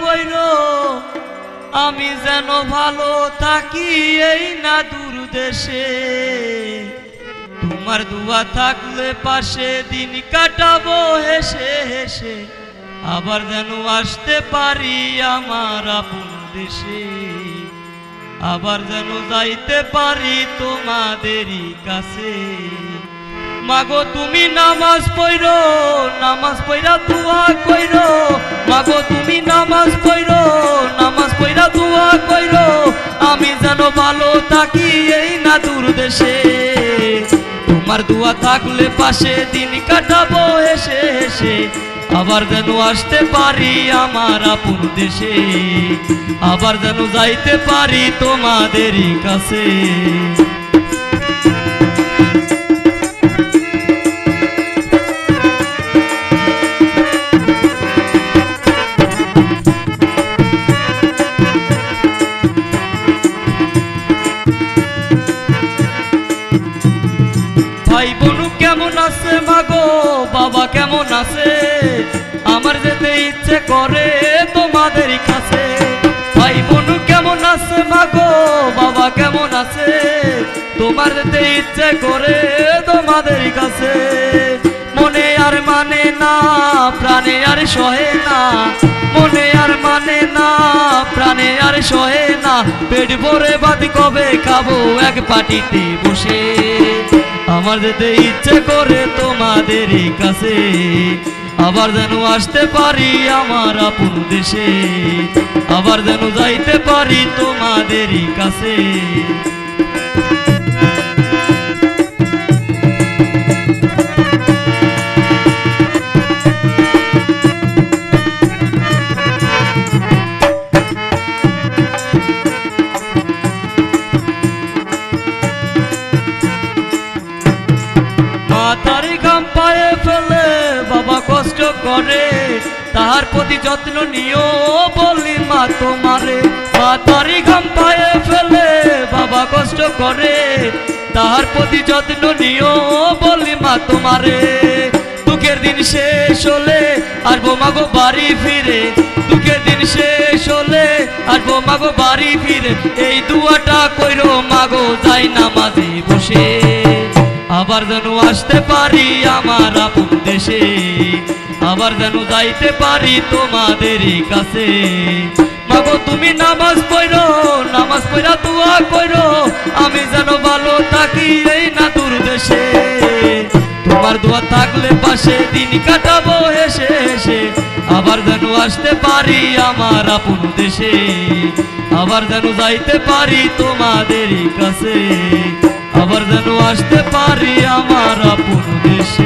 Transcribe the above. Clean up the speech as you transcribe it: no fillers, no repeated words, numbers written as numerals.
পড়ো আমি যেন ভালো থাকি এই না দূর দেশে। তোমার দুয়া থাকলে পাশে দিন কাটাবো হেসে হেসে, আবার যেন আসতে পারি আমার আপন দেশে, আবার যেন যাইতে পারি তোমাদেরই কাছে। মাগো তুমি নামাজ পড়ো, নামাজ পড়া দুয়া কইরো। মাগো তুমি নামাজ পড়ো, নামাজ পড়া দুয়া কইরো আমি যেন ভালো থাকি এই না দূর দেশে। তোমার দুয়া থাকলে পাশে দিন কাটাবো হেসে হেসে, আবার যেন আসতে পারি আমার আপন দেশে, আবার যেন যাইতে পারি তোমাদেরই কাছে। ভাই বোনু কেমন আছে মাগো, বাবা কেমন আছে, আমার যেতে ইচ্ছে করে তোমাদের কাছে। ভাই বোনু কেমন আছে মাগো, বাবা কেমন আছে, তোমার যেতে ইচ্ছে করে তোমাদের কাছে। মনে আর মানে না, প্রাণে আর সহে না, মনে আর মানে না, প্রাণে আর সহে না, পেট ভরে ভাত কবে খাবো এক পাটিতে বসে। আমার যেতে ইচ্ছে করে তোমাদেরই কাছে, আবার যেন আসতে পারি আমার আপন দেশে, আবার যেন যাইতে পারি তোমাদেরই কাছে। মাথার ঘাম পায়ে ফেলে বাবা কষ্ট করে, তাহার প্রতি যত্ন নিও বলি মা তোমারে। মাথার ঘাম পায়ে ফেলে বাবা কষ্ট করে, তাহার প্রতি যত্ন নিও বলি মা তোমারে। দুঃখের দিন শেষ হলে আসবো মাগো বাড়ি ফিরে, দুঃখের দিন শেষ হলে আসবো মাগো বাড়ি ফিরে, এই দুয়াটা কইরো মাগো যাই নামাজে বসে, আবার যেন আসতে পারি আমার আপন দেশে, আবার যেন যাইতে পারি তোমাদেরই কাছে। মাগো তুমি নামাজ পড়ো, নামাজ পড়া দুয়া কইরো আমি যেন ভালো থাকি এই না দূর দেশে। তোমার দোয়া থাকলে পাশে দিন কাটাবো হেসে হেসে, আবার যেন আসতে পারি আমার আপন দেশে, আবার যেন যাইতে পারি তোমাদেরই কাছে, আবার যেন আসতে পারি আমার আপন দেশে।